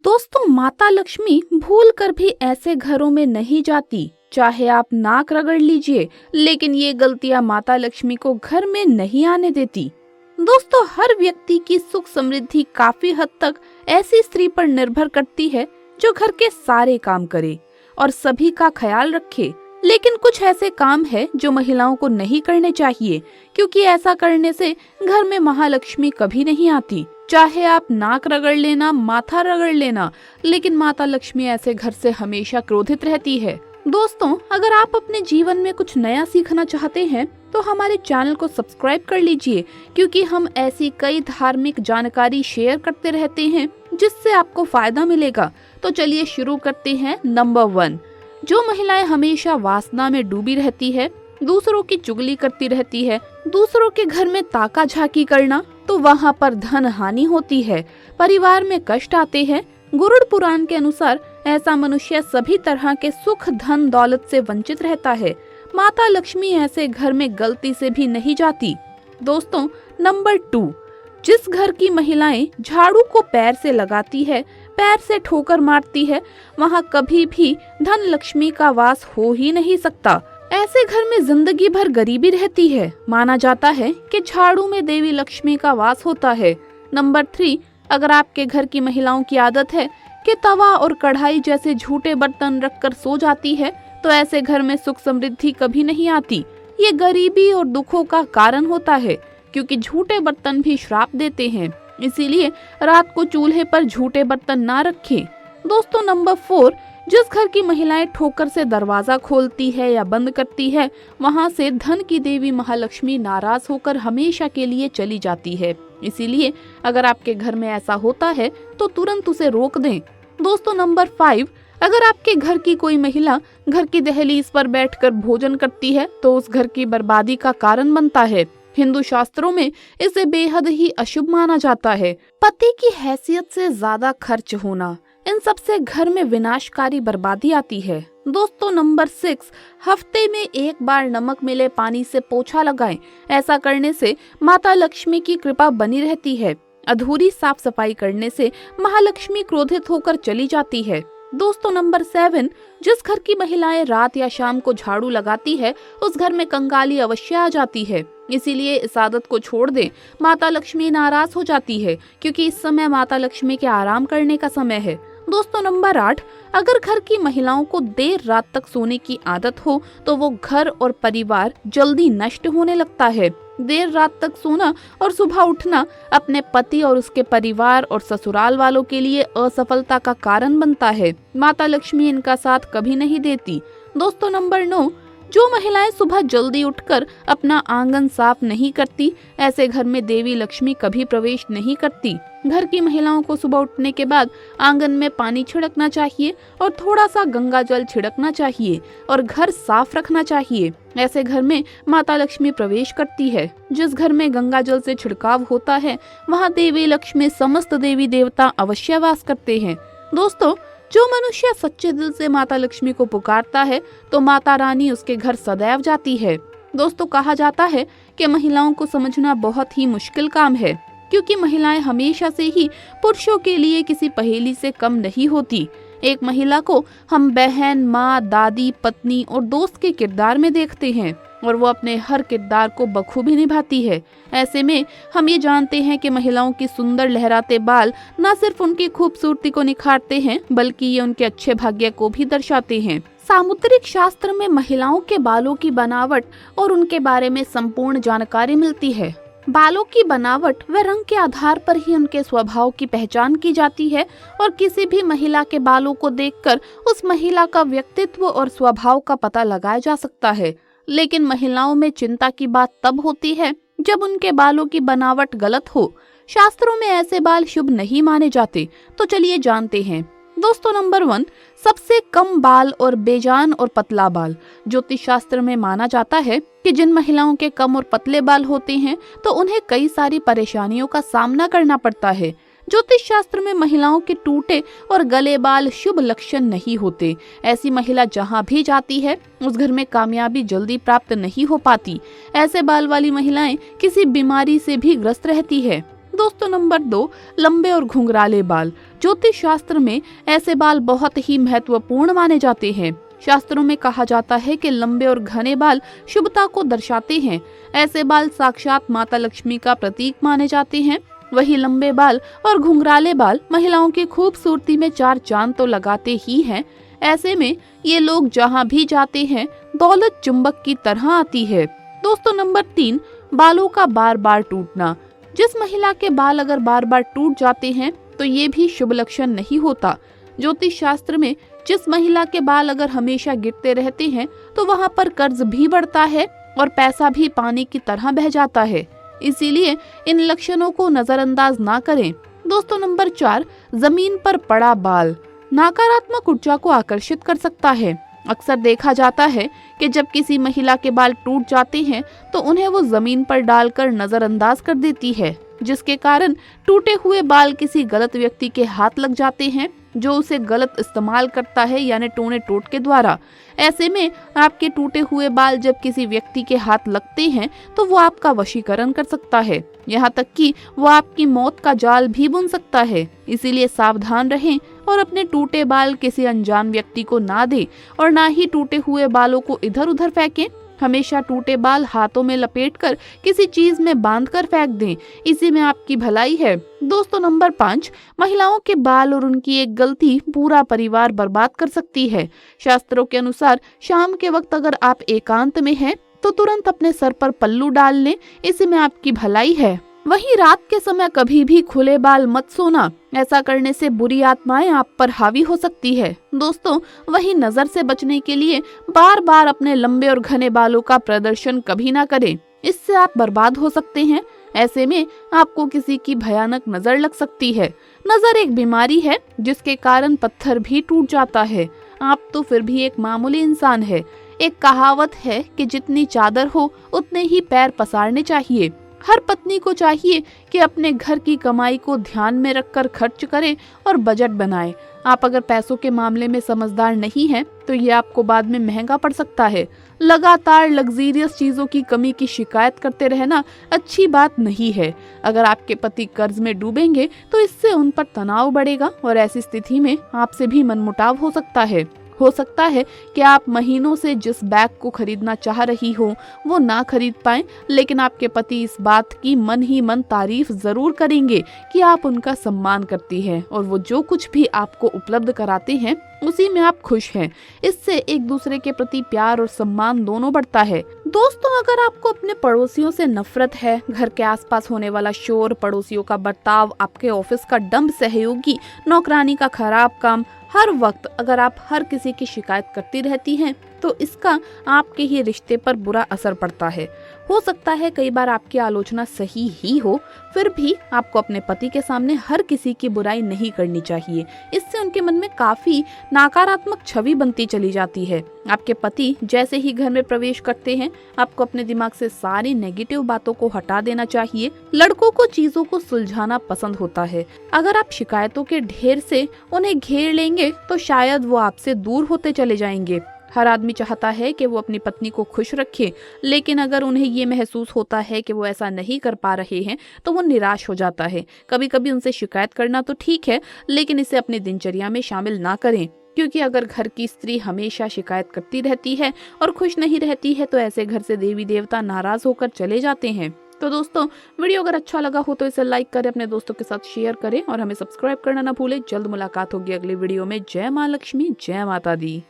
दोस्तों, माता लक्ष्मी भूल कर भी ऐसे घरों में नहीं जाती। चाहे आप नाक रगड़ लीजिए, लेकिन ये गलतियां माता लक्ष्मी को घर में नहीं आने देती। दोस्तों, हर व्यक्ति की सुख समृद्धि काफी हद तक ऐसी स्त्री पर निर्भर करती है जो घर के सारे काम करे और सभी का ख्याल रखे। लेकिन कुछ ऐसे काम है जो महिलाओं को नहीं करने चाहिए, क्योंकि ऐसा करने से घर में महालक्ष्मी कभी नहीं आती। चाहे आप नाक रगड़ लेना, माथा रगड़ लेना, लेकिन माता लक्ष्मी ऐसे घर से हमेशा क्रोधित रहती है। दोस्तों, अगर आप अपने जीवन में कुछ नया सीखना चाहते हैं तो हमारे चैनल को सब्सक्राइब कर लीजिए, क्योंकि हम ऐसी कई धार्मिक जानकारी शेयर करते रहते हैं जिससे आपको फायदा मिलेगा। तो चलिए शुरू करते हैं। नंबर 1, जो महिलाएं हमेशा वासना में डूबी रहती है, दूसरों की चुगली करती रहती है, दूसरों के घर में ताका झाकी करना, तो वहाँ पर धन हानि होती है, परिवार में कष्ट आते हैं। गरुड़ पुराण के अनुसार ऐसा मनुष्य सभी तरह के सुख, धन, दौलत से वंचित रहता है। माता लक्ष्मी ऐसे घर में गलती से भी नहीं जाती। दोस्तों, नंबर 2, जिस घर की महिलाएं झाड़ू को पैर से लगाती है, पैर से ठोकर मारती है, वहाँ कभी भी धन लक्ष्मी का वास हो ही नहीं सकता। ऐसे घर में जिंदगी भर गरीबी रहती है। माना जाता है कि झाड़ू में देवी लक्ष्मी का वास होता है। नंबर 3, अगर आपके घर की महिलाओं की आदत है कि तवा और कढ़ाई जैसे झूठे बर्तन रखकर सो जाती है, तो ऐसे घर में सुख समृद्धि कभी नहीं आती। ये गरीबी और दुखों का कारण होता है, क्योंकि झूठे बर्तन भी श्राप देते हैं। इसीलिए रात को चूल्हे पर झूठे बर्तन ना रखें। दोस्तों, नंबर 4, जिस घर की महिलाएं ठोकर से दरवाजा खोलती है या बंद करती है, वहां से धन की देवी महालक्ष्मी नाराज होकर हमेशा के लिए चली जाती है। इसीलिए अगर आपके घर में ऐसा होता है तो तुरंत उसे रोक दें। दोस्तों, नंबर 5, अगर आपके घर की कोई महिला घर की दहलीज पर बैठकर भोजन करती है तो उस घर की बर्बादी का कारण बनता है। हिंदू शास्त्रों में इसे बेहद ही अशुभ माना जाता है। पति की हैसियत से ज्यादा खर्च होना, इन सब से घर में विनाशकारी बर्बादी आती है। दोस्तों, नंबर 6, हफ्ते में एक बार नमक मिले पानी से पोछा लगाएं। ऐसा करने से माता लक्ष्मी की कृपा बनी रहती है। अधूरी साफ सफाई करने से महालक्ष्मी क्रोधित होकर चली जाती है। दोस्तों, नंबर 7, जिस घर की महिलाएं रात या शाम को झाड़ू लगाती है, उस घर में कंगाली अवश्य आ जाती है। इसीलिए इस आदत को छोड़ दें। माता लक्ष्मी नाराज हो जाती है, क्योंकि इस समय माता लक्ष्मी के आराम करने का समय है। दोस्तों, नंबर 8, अगर घर की महिलाओं को देर रात तक सोने की आदत हो तो वो घर और परिवार जल्दी नष्ट होने लगता है। देर रात तक सोना और सुबह उठना अपने पति और उसके परिवार और ससुराल वालों के लिए असफलता का कारण बनता है। माता लक्ष्मी इनका साथ कभी नहीं देती। दोस्तों, नंबर 9, जो महिलाएं सुबह जल्दी उठकर अपना आंगन साफ नहीं करती, ऐसे घर में देवी लक्ष्मी कभी प्रवेश नहीं करती। घर की महिलाओं को सुबह उठने के बाद आंगन में पानी छिड़कना चाहिए और थोड़ा सा गंगा जल छिड़कना चाहिए और घर साफ रखना चाहिए। ऐसे घर में माता लक्ष्मी प्रवेश करती है। जिस घर में गंगा जल से छिड़काव होता है, वहाँ देवी लक्ष्मी समस्त देवी देवता अवश्य वास करते हैं। दोस्तों, जो मनुष्य सच्चे दिल से माता लक्ष्मी को पुकारता है तो माता रानी उसके घर सदैव जाती है। दोस्तों, कहा जाता है कि महिलाओं को समझना बहुत ही मुश्किल काम है, क्योंकि महिलाएं हमेशा से ही पुरुषों के लिए किसी पहेली से कम नहीं होती। एक महिला को हम बहन, माँ, दादी, पत्नी और दोस्त के किरदार में देखते हैं और वो अपने हर किरदार को बखूबी निभाती है। ऐसे में हम ये जानते हैं कि महिलाओं की सुंदर लहराते बाल न सिर्फ उनकी खूबसूरती को निखारते हैं, बल्कि ये उनके अच्छे भाग्य को भी दर्शाते हैं। सामुद्रिक शास्त्र में महिलाओं के बालों की बनावट और उनके बारे में संपूर्ण जानकारी मिलती है। बालों की बनावट व रंग के आधार पर ही उनके स्वभाव की पहचान की जाती है और किसी भी महिला के बालों को देखकर उस महिला का व्यक्तित्व और स्वभाव का पता लगाया जा सकता है। लेकिन महिलाओं में चिंता की बात तब होती है जब उनके बालों की बनावट गलत हो। शास्त्रों में ऐसे बाल शुभ नहीं माने जाते। तो चलिए जानते हैं। दोस्तों, नंबर 1, सबसे कम बाल और बेजान और पतला बाल। ज्योतिष शास्त्र में माना जाता है कि जिन महिलाओं के कम और पतले बाल होते हैं तो उन्हें कई सारी परेशानियों का सामना करना पड़ता है। ज्योतिष शास्त्र में महिलाओं के टूटे और गले बाल शुभ लक्षण नहीं होते। ऐसी महिला जहाँ भी जाती है उस घर में कामयाबी जल्दी प्राप्त नहीं हो पाती। ऐसे बाल वाली महिलाएं किसी बीमारी से भी ग्रस्त रहती है। दोस्तों नंबर 2, लंबे और घुंघराले बाल। ज्योतिष शास्त्र में ऐसे बाल बहुत ही महत्वपूर्ण माने जाते हैं। शास्त्रों में कहा जाता है कि लंबे और घने बाल शुभता को दर्शाते हैं। ऐसे बाल साक्षात माता लक्ष्मी का प्रतीक माने जाते हैं। वही लंबे बाल और घुंघराले बाल महिलाओं की खूबसूरती में चार चांद तो लगाते ही हैं। ऐसे में ये लोग जहाँ भी जाते हैं दौलत चुंबक की तरह आती है। दोस्तों नंबर 3, बालों का बार बार टूटना। जिस महिला के बाल अगर बार बार टूट जाते हैं तो ये भी शुभ लक्षण नहीं होता। ज्योतिष शास्त्र में जिस महिला के बाल अगर हमेशा गिरते रहते हैं तो वहाँ पर कर्ज भी बढ़ता है और पैसा भी पानी की तरह बह जाता है। इसीलिए इन लक्षणों को नजरअंदाज ना करें। दोस्तों नंबर 4, जमीन पर पड़ा बाल नकारात्मक ऊर्जा को आकर्षित कर सकता है। अक्सर देखा जाता है कि जब किसी महिला के बाल टूट जाते हैं तो उन्हें वो जमीन पर डालकर नजरअंदाज कर देती है, जिसके कारण टूटे हुए बाल किसी गलत व्यक्ति के हाथ लग जाते हैं जो उसे गलत इस्तेमाल करता है, यानी टोने टोट के द्वारा। ऐसे में आपके टूटे हुए बाल जब किसी व्यक्ति के हाथ लगते हैं तो वो आपका वशीकरण कर सकता है, यहाँ तक कि वो आपकी मौत का जाल भी बुन सकता है। इसीलिए सावधान रहें और अपने टूटे बाल किसी अनजान व्यक्ति को ना दें और ना ही टूटे हुए बालों को इधर उधर फेंकें। हमेशा टूटे बाल हाथों में लपेटकर किसी चीज में बांधकर फेंक दें, इसी में आपकी भलाई है। दोस्तों नंबर 5, महिलाओं के बाल और उनकी एक गलती पूरा परिवार बर्बाद कर सकती है। शास्त्रों के अनुसार शाम के वक्त अगर आप एकांत में हैं तो तुरंत अपने सर पर पल्लू डाल लें, इसी में आपकी भलाई है। वहीं रात के समय कभी भी खुले बाल मत सोना, ऐसा करने से बुरी आत्माएं आप पर हावी हो सकती है। दोस्तों वहीं नजर से बचने के लिए बार बार अपने लंबे और घने बालों का प्रदर्शन कभी ना करें, इससे आप बर्बाद हो सकते हैं। ऐसे में आपको किसी की भयानक नजर लग सकती है। नजर एक बीमारी है जिसके कारण पत्थर भी टूट जाता है। आप तो फिर भी एक मामूली इंसान है। एक कहावत है कि जितनी चादर हो उतने ही पैर पसारने चाहिए। हर पत्नी को चाहिए कि अपने घर की कमाई को ध्यान में रखकर खर्च करे और बजट बनाए। आप अगर पैसों के मामले में समझदार नहीं हैं तो ये आपको बाद में महंगा पड़ सकता है। लगातार लग्जरियस चीजों की कमी की शिकायत करते रहना अच्छी बात नहीं है। अगर आपके पति कर्ज में डूबेंगे तो इससे उन पर तनाव बढ़ेगा और ऐसी स्थिति में आपसे भी मनमुटाव हो सकता है। हो सकता है कि आप महीनों से जिस बैग को खरीदना चाह रही हो वो ना खरीद पाएं, लेकिन आपके पति इस बात की मन ही मन तारीफ जरूर करेंगे कि आप उनका सम्मान करती हैं और वो जो कुछ भी आपको उपलब्ध कराते हैं उसी में आप खुश हैं। इससे एक दूसरे के प्रति प्यार और सम्मान दोनों बढ़ता है। दोस्तों अगर आपको अपने पड़ोसियों से नफरत है, घर के आसपास होने वाला शोर, पड़ोसियों का बर्ताव, आपके ऑफिस का डंब सहयोगी, नौकरानी का खराब काम, हर वक्त अगर आप हर किसी की शिकायत करती रहती हैं तो इसका आपके ही रिश्ते पर बुरा असर पड़ता है। हो सकता है कई बार आपकी आलोचना सही ही हो, फिर भी आपको अपने पति के सामने हर किसी की बुराई नहीं करनी चाहिए। इससे उनके मन में काफी नकारात्मक छवि बनती चली जाती है। आपके पति जैसे ही घर में प्रवेश करते हैं आपको अपने दिमाग से सारी नेगेटिव बातों को हटा देना चाहिए। लड़कों को चीजों को सुलझाना पसंद होता है। अगर आप शिकायतों के ढेर से उन्हें घेर लेंगे तो शायद वो आपसे दूर होते चले जाएंगे। हर आदमी चाहता है कि वो अपनी पत्नी को खुश रखे, लेकिन अगर उन्हें ये महसूस होता है कि वो ऐसा नहीं कर पा रहे हैं तो वो निराश हो जाता है। कभी कभी उनसे शिकायत करना तो ठीक है, लेकिन इसे अपनी दिनचर्या में शामिल ना करें, क्योंकि अगर घर की स्त्री हमेशा शिकायत करती रहती है और खुश नहीं रहती है तो ऐसे घर से देवी देवता नाराज होकर चले जाते हैं। तो दोस्तों वीडियो अगर अच्छा लगा हो तो इसे लाइक करें, अपने दोस्तों के साथ शेयर करें और हमें सब्सक्राइब करना ना भूलें। जल्द मुलाकात होगी अगली वीडियो में। जय माँ लक्ष्मी, जय माता दी।